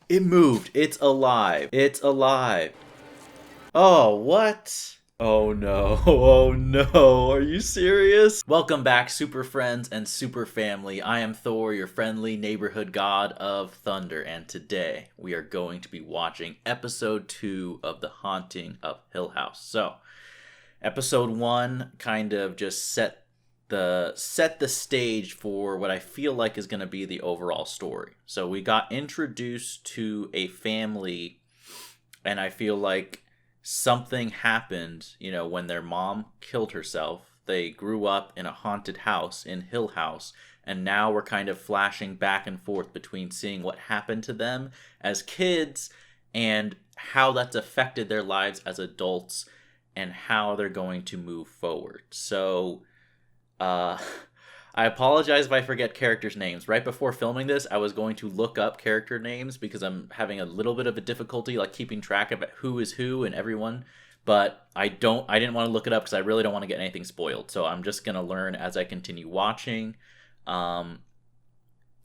It moved. It's alive. It's alive. Oh, what? Oh no. Oh no. Are you serious? Welcome back, super friends and super family. I am Thor, your friendly neighborhood god of thunder, and today we are going to be watching episode 2 of The Haunting of Hill House. So, episode 1 kind of just set the stage for what I feel like is going to be the overall story. So we got introduced to a family, and I feel like something happened, when their mom killed herself. They grew up in a haunted house in Hill House, and now we're kind of flashing back and forth between seeing what happened to them as kids and how that's affected their lives as adults and how they're going to move forward. So uh, I apologize if I forget characters' names. Right before filming this, I was going to look up character names because I'm having a little bit of a difficulty like keeping track of who is who and everyone. But I didn't want to look it up because I really don't want to get anything spoiled. So I'm just gonna learn as I continue watching. Um,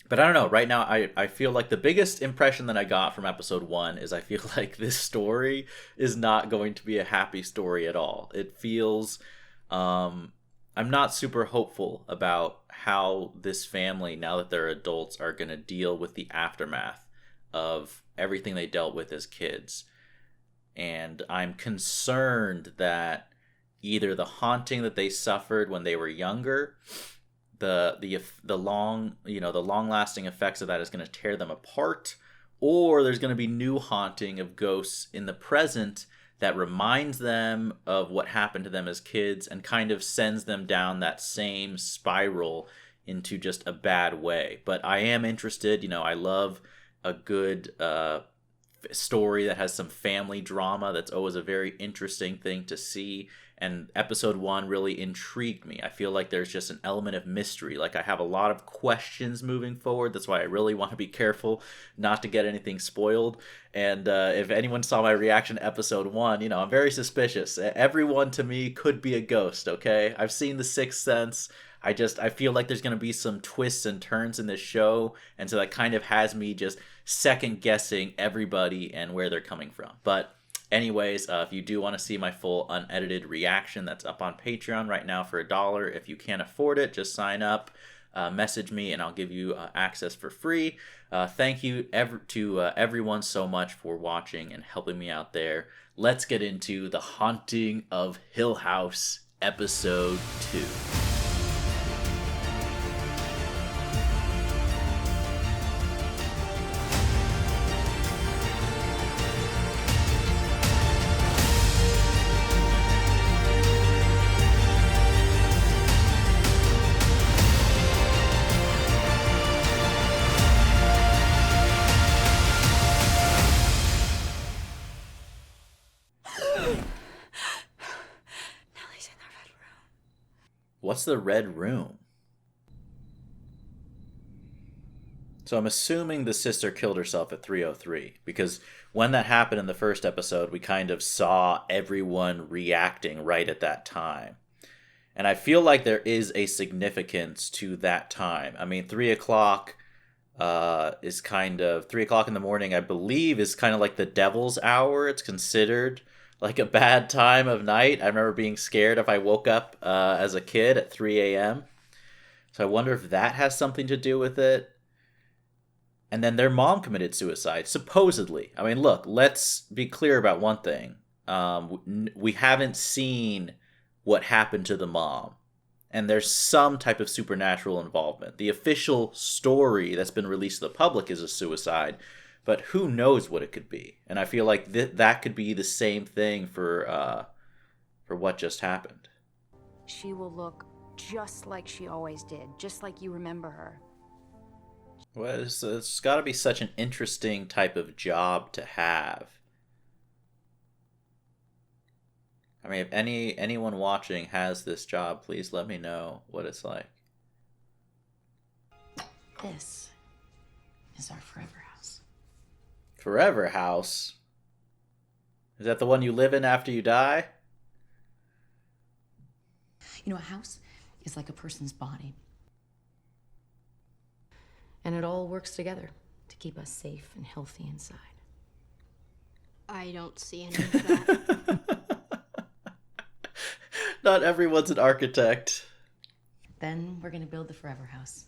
but I don't know. Right now, I feel like the biggest impression that I got from episode 1 is I feel like this story is not going to be a happy story at all. It feels um, I'm not super hopeful about how this family, now that they're adults, are going to deal with the aftermath of everything they dealt with as kids. And I'm concerned that either the haunting that they suffered when they were younger, the long lasting effects of that is going to tear them apart, or there's going to be new haunting of ghosts in the present that reminds them of what happened to them as kids and kind of sends them down that same spiral into just a bad way. But I am interested. I love a good story that has some family drama. That's always a very interesting thing to see. And episode 1 really intrigued me. I feel like there's just an element of mystery. Like I have a lot of questions moving forward. That's why I really want to be careful not to get anything spoiled. And if anyone saw my reaction to episode 1, I'm very suspicious. Everyone to me could be a ghost, okay? I've seen The Sixth Sense. I feel like there's going to be some twists and turns in this show, and so that kind of has me just second guessing everybody and where they're coming from. But anyways, if you do want to see my full unedited reaction, that's up on Patreon right now for $1. If you can't afford it, just sign up, message me, and I'll give you access for free. Thank you to everyone so much for watching and helping me out there. Let's get into The Haunting of Hill House, episode 2. What's the red room? So I'm assuming the sister killed herself at 3:03 because when that happened in the first episode, we kind of saw everyone reacting right at that time. And I feel like there is a significance to that time. I mean, 3 o'clock is kind of 3 o'clock in the morning, I believe, is kind of like the devil's hour. It's considered like a bad time of night. I remember being scared if I woke up as a kid at 3 a.m. So I wonder if that has something to do with it. And then their mom committed suicide, supposedly. I mean, look, let's be clear about one thing. We haven't seen what happened to the mom. And there's some type of supernatural involvement. The official story that's been released to the public is a suicide, but who knows what it could be? And I feel like that could be the same thing for what just happened. She will look just like she always did, just like you remember her. Well, it's got to be such an interesting type of job to have. I mean, if anyone watching has this job, please let me know what it's like. This is our forever house. Forever house? Is that the one you live in after you die? A house is like a person's body. And it all works together. to keep us safe and healthy inside. I don't see any of that. Not everyone's an architect. Then we're gonna build the forever house.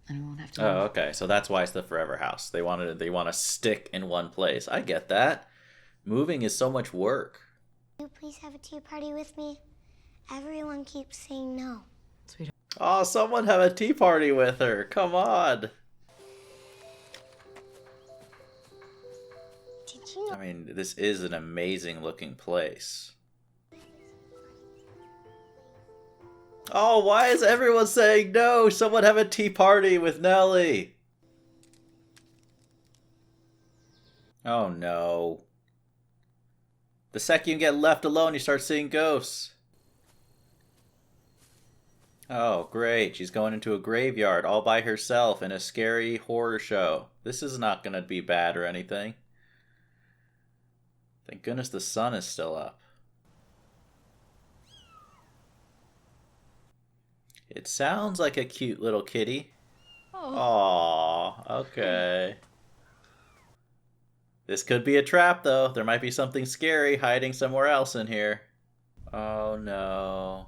And we won't have to Oh, move. okay. So that's why it's the forever house. They want to stick in one place. I get that. Moving is so much work. Can you please have a tea party with me? Everyone keeps saying no. Sweetheart. Oh, someone have a tea party with her. Come on. Did you know? I mean, this is an amazing looking place. Oh, why is everyone saying no? Someone have a tea party with Nellie. Oh no. The second you get left alone, you start seeing ghosts. Oh, great. She's going into a graveyard all by herself in a scary horror show. This is not going to be bad or anything. Thank goodness the sun is still up. It sounds like a cute little kitty. Aww, okay. This could be a trap, though. There might be something scary hiding somewhere else in here. Oh, no.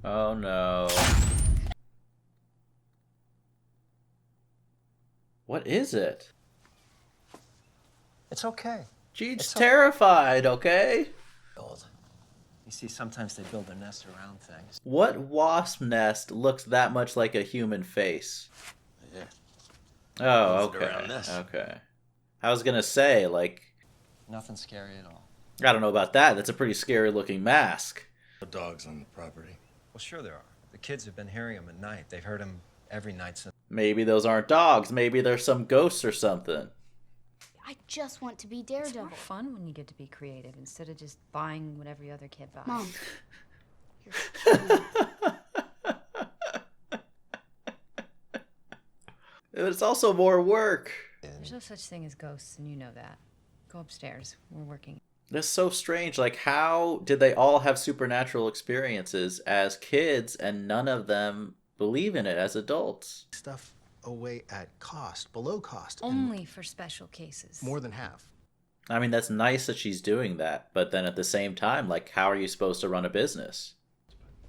Oh, no. What is it? It's okay. Jean's terrified, okay? Old. You see, sometimes they build their nest around things. What wasp nest looks that much like a human face? Yeah. Oh, Builds it okay. around this. Okay. I was gonna say, like, Nothing scary at all. I don't know about that. That's a pretty scary looking mask. Dogs on the property. Well, sure there are. The kids have been hearing them at night. They've heard them every night since. Maybe those aren't dogs. Maybe they're some ghosts or something. I just want to be It's Daredevil. more fun when you get to be creative instead of just buying what every other kid buys. Mom, you're cute. It's also more work. There's no such thing as ghosts, and you know that. Go upstairs. We're working. That's so strange. Like, how did they all have supernatural experiences as kids and none of them believe in it as adults? Stuff away at cost, below cost. and Only for special cases. more than half. I mean, that's nice that she's doing that, but then at the same time, like, how are you supposed to run a business?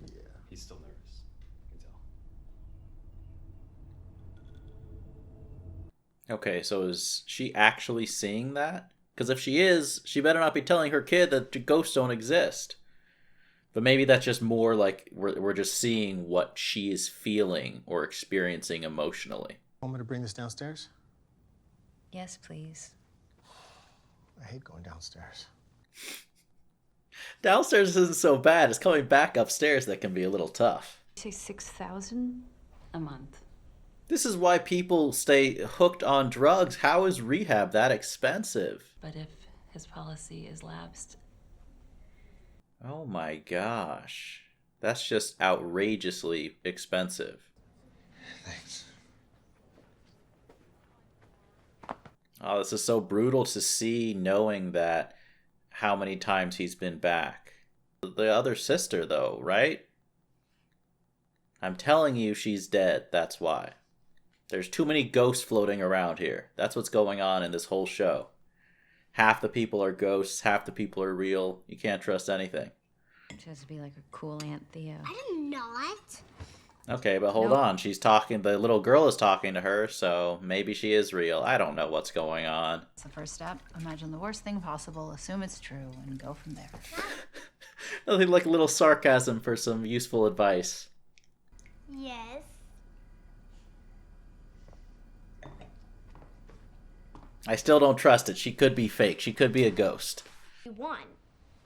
Yeah. He's still nervous. I can tell. Okay, so is she actually seeing that? Because if she is, she better not be telling her kid that ghosts don't exist. But maybe that's just more like we're just seeing what she is feeling or experiencing emotionally. Want me to bring this downstairs? Yes, please. I hate going downstairs. Downstairs isn't so bad. It's coming back upstairs that can be a little tough. You say $6,000 a month. This is why people stay hooked on drugs. How is rehab that expensive? But if his policy is lapsed, Oh my gosh. That's just outrageously expensive. Thanks. Oh, this is so brutal to see, knowing that how many times he's been back. The other sister, though, right? I'm telling you she's dead, that's why. There's too many ghosts floating around here. That's what's going on in this whole show. Half the people are ghosts, half the people are real. You can't trust anything. She has to be like a cool Aunt Theo. I did not. Okay, but hold Nope. on. She's talking, the little girl is talking to her, so maybe she is real. I don't know what's going on. It's the first step. Imagine the worst thing possible, assume it's true, and go from there. Nothing like a little sarcasm for some useful advice. Yes. I still don't trust it. She could be fake. She could be a ghost. You won.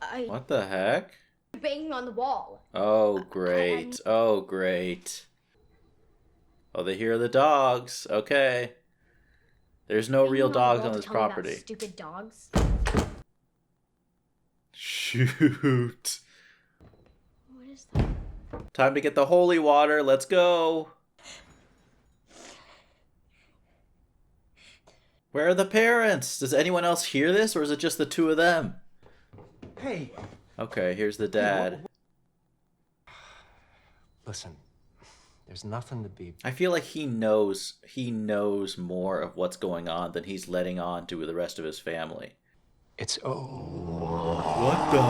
I What the heck? banging on the wall. Oh, great. Oh, great. Oh, they hear the dogs. Okay. There's no real dogs on this property. Stupid dogs. Shoot. What is that? Time to get the holy water. Let's go. Where are the parents? Does anyone else hear this, or is it just the two of them? Hey, Okay, here's the dad. listen. There's nothing to be. I feel like he knows more of what's going on than he's letting on to the rest of his family. It's What the?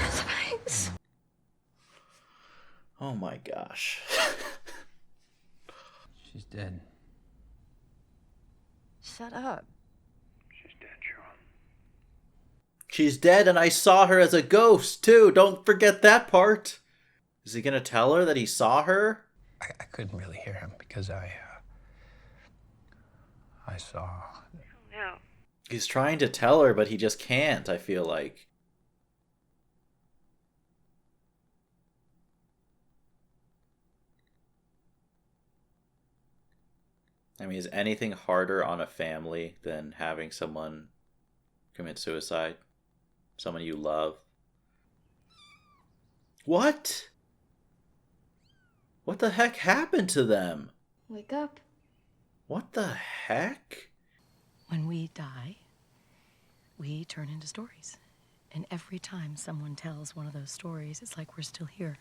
Thanks. Oh my gosh. She's dead. Shut up. She's dead, and I saw her as a ghost, too. Don't forget that part. Is he gonna tell her that he saw her? I couldn't really hear him because I saw. No. He's trying to tell her, but he just can't, I feel like. I mean, is anything harder on a family than having someone commit suicide? Someone you love? What? What the heck happened to them? Wake up. What the heck? When we die, we turn into stories. And every time someone tells one of those stories, it's like we're still here.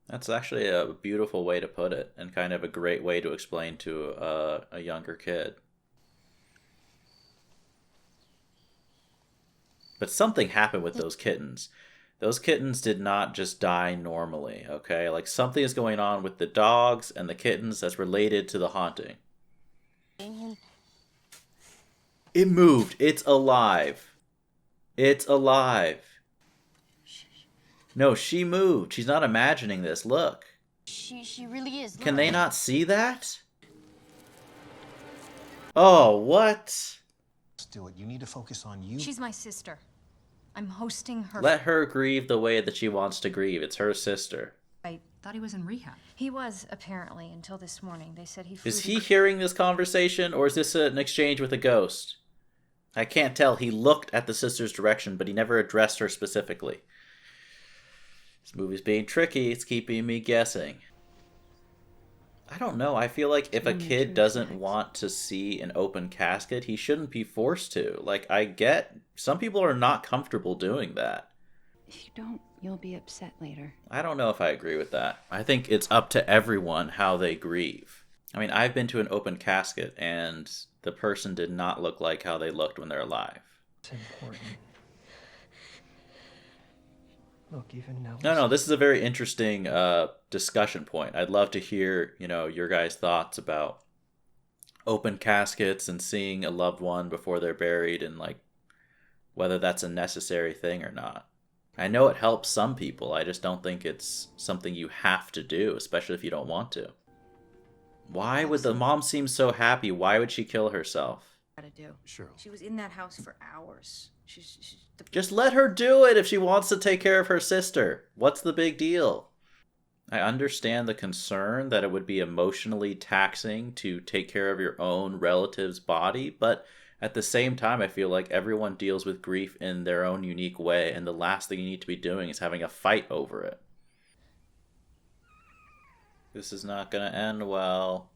That's actually a beautiful way to put it, and kind of a great way to explain to a younger kid. But something happened with those kittens. Those kittens did not just die normally, okay? Like, something is going on with the dogs and the kittens that's related to the haunting. It moved. It's alive. It's alive. No, she moved. She's not imagining this. Look. She really is. Can they not see that? Oh, what? Let's do it. You need to focus on you. She's my sister. I'm hosting her. Let her grieve the way that she wants to grieve. It's her sister. I thought he was in rehab. He was, apparently, until this morning. They said he flew Is to he hearing this conversation, or is this an exchange with a ghost? I can't tell. He looked at the sister's direction, but he never addressed her specifically. This movie's being tricky. It's keeping me guessing. I don't know. I feel like if a kid doesn't want to see an open casket, he shouldn't be forced to. Like, I get some people are not comfortable doing that. If you don't, you'll be upset later. I don't know if I agree with that. I think it's up to everyone how they grieve. I mean, I've been to an open casket, and the person did not look like how they looked when they're alive. It's important. Look, even now. No, this is a very interesting discussion point. I'd love to hear, your guys' thoughts about open caskets and seeing a loved one before they're buried, and like whether that's a necessary thing or not. I know it helps some people. I just don't think it's something you have to do, especially if you don't want to. Why would the mom seem so happy? Why would she kill herself? Gotta do. Sure. She was in that house for hours. Just let her do it if she wants to take care of her sister. What's the big deal? I understand the concern that it would be emotionally taxing to take care of your own relative's body, but at the same time, I feel like everyone deals with grief in their own unique way, and the last thing you need to be doing is having a fight over it. This is not gonna end well.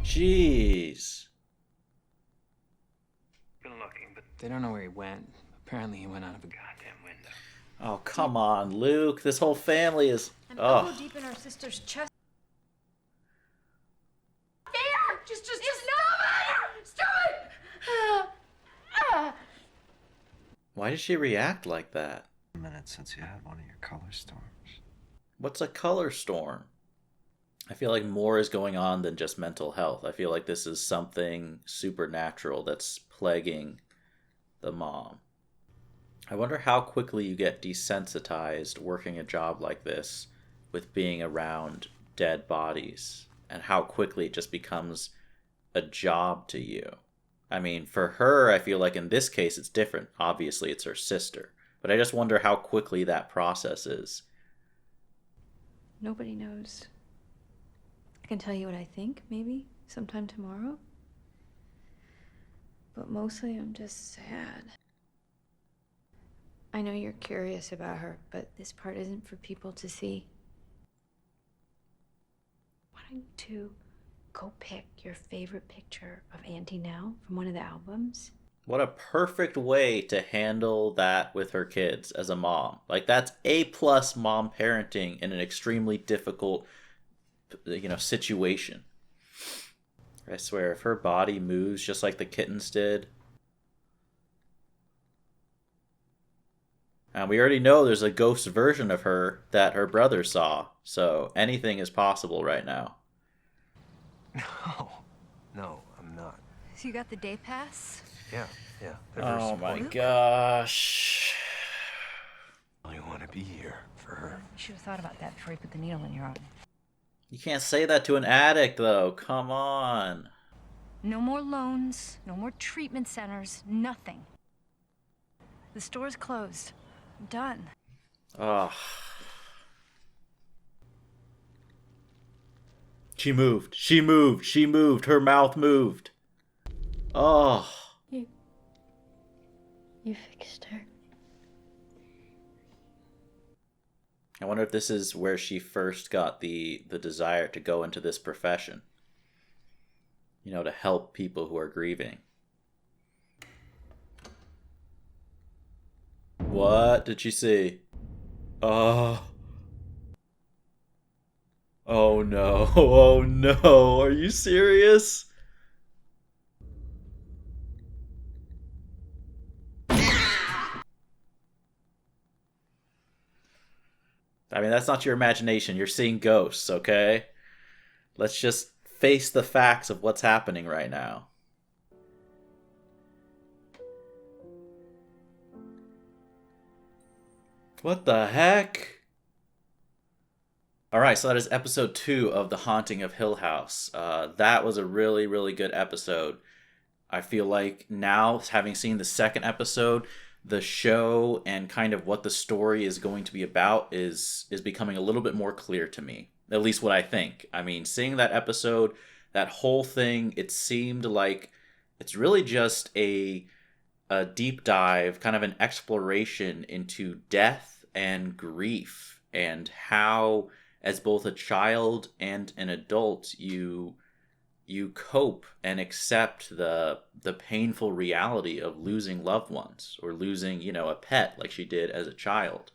Jeez. Been looking, but They don't know where he went. Apparently he went out of a goddamn window. Oh, come on, Luke. This whole family is... I'm Oh. elbow deep in her sister's chest. Just stop it! Why did she react like that? A minute since you had one of your color storms. What's a color storm? I feel like more is going on than just mental health. I feel like this is something supernatural that's plaguing the mom. I wonder how quickly you get desensitized working a job like this with being around dead bodies, and how quickly it just becomes a job to you. I mean, for her, I feel like in this case it's different. Obviously, it's her sister. But I just wonder how quickly that process is. Nobody knows. I can tell you what I think, maybe, sometime tomorrow. But mostly I'm just sad. I know you're curious about her, but this part isn't for people to see. Why don't you go pick your favorite picture of Auntie Nell from one of the albums? What a perfect way to handle that with her kids as a mom. Like, that's A+ mom parenting in an extremely difficult, situation. I swear, if her body moves just like the kittens did. And we already know there's a ghost version of her that her brother saw. So anything is possible right now. No, I'm not. So you got the day pass? Yeah. They're very Oh my supportive. gosh. I only want to be here for her. You should have thought about that before you put the needle in your arm. You can't say that to an addict, though. Come on. No more loans, no more treatment centers, nothing. The store's closed. I'm done. Oh. She moved. She moved. She moved. Her mouth moved. Oh. You fixed her. I wonder if this is where she first got the desire to go into this profession. To help people who are grieving. What did she see? Oh. Oh no. Oh no. Are you serious? I mean, that's not your imagination. You're seeing ghosts, okay? Let's just face the facts of what's happening right now. What the heck? Alright, so that is episode 2 of The Haunting of Hill House. That was a really, really good episode. I feel like now, having seen the second episode, the show and kind of what the story is going to be about is becoming a little bit more clear to me. At least what I think. I mean, seeing that episode, that whole thing, it seemed like it's really just a deep dive, kind of an exploration into death and grief, and how, as both a child and an adult, you cope and accept the painful reality of losing loved ones, or losing, a pet like she did as a child.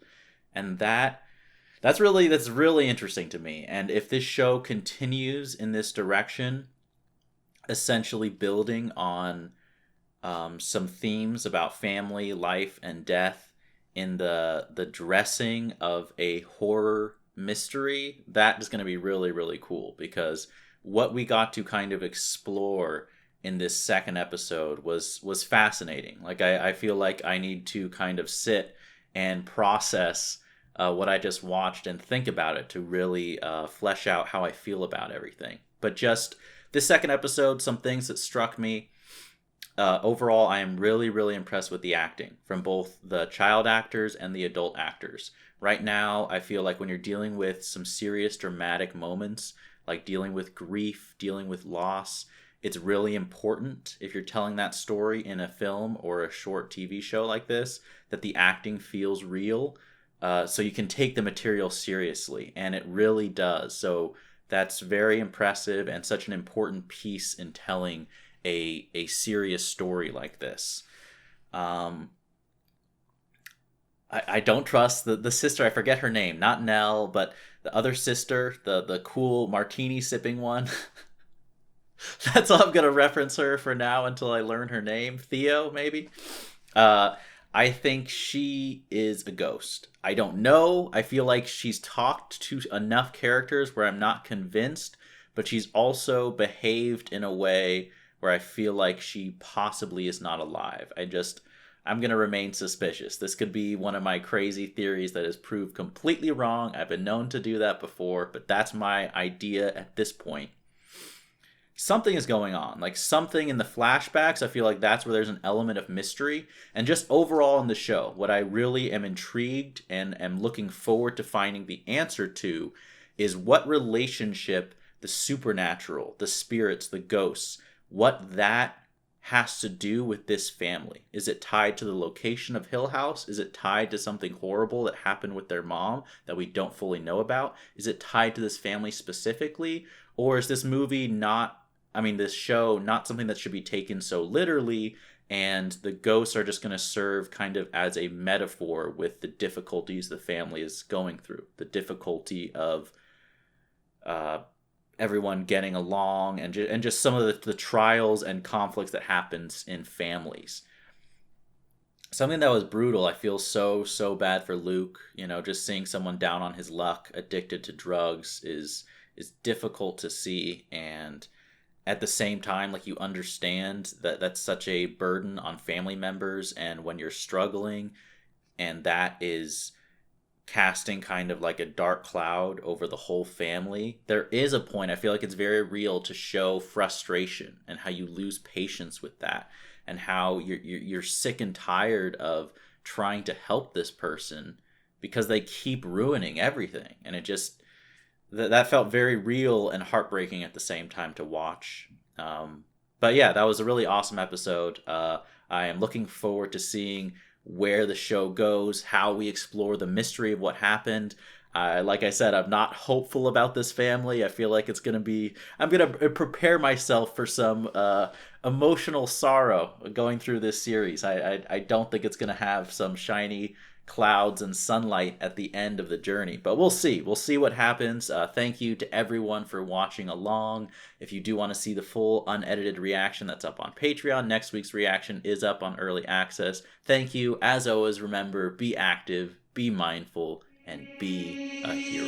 And that's really interesting to me. And if this show continues in this direction, essentially building on some themes about family, life, and death in the dressing of a horror mystery, that is going to be really, really cool, because what we got to kind of explore in this second episode was fascinating. Like, I feel like I need to kind of sit and process what I just watched and think about it to really flesh out how I feel about everything. But just this second episode, some things that struck me. Overall, I am really, really impressed with the acting from both the child actors and the adult actors. Right now, I feel like when you're dealing with some serious dramatic moments, like dealing with grief, dealing with loss, it's really important, if you're telling that story in a film or a short TV show like this, that the acting feels real, so you can take the material seriously, and it really does. So that's very impressive and such an important piece in telling a serious story like this. I don't trust the sister. I forget her name. Not Nell, but the other sister, the cool martini sipping one. That's all I'm gonna reference her for now until I learn her name. Theo, maybe. I think she is a ghost. I don't know. I feel like she's talked to enough characters where I'm not convinced, but she's also behaved in a way where I feel like she possibly is not alive. I'm going to remain suspicious. This could be one of my crazy theories that is proved completely wrong. I've been known to do that before, but that's my idea at this point. Something is going on. Like, something in the flashbacks, I feel like that's where there's an element of mystery. And just overall in the show, what I really am intrigued and am looking forward to finding the answer to is what relationship the supernatural, the spirits, the ghosts, what that has to do with this family. Is it tied to the location of Hill House? Is it tied to something horrible that happened with their mom that we don't fully know about? Is it tied to this family specifically? Or is this show not something that should be taken so literally, and the ghosts are just going to serve kind of as a metaphor with the difficulties the family is going through, the difficulty of everyone getting along, and just some of the trials and conflicts that happens in families. Something that was brutal. I feel so bad for Luke. You know, just seeing someone down on his luck, addicted to drugs, is difficult to see, and at the same time, like, you understand that that's such a burden on family members, and when you're struggling, and that is casting kind of like a dark cloud over the whole family, there is a point, I feel like it's very real, to show frustration and how you lose patience with that, and how you're sick and tired of trying to help this person because they keep ruining everything. And it just, that felt very real and heartbreaking at the same time to watch. But yeah, that was a really awesome episode. I am looking forward to seeing where the show goes, how we explore the mystery of what happened. Like I said, I'm not hopeful about this family. I feel like it's going to be... I'm going to prepare myself for some emotional sorrow going through this series. I don't think it's going to have some shiny clouds and sunlight at the end of the journey, but we'll see. We'll see what happens. Thank you to everyone for watching along. If you do want to see the full unedited reaction, that's up on Patreon. Next week's reaction is up on Early Access. Thank you. As always, remember, be active, be mindful, and be a hero.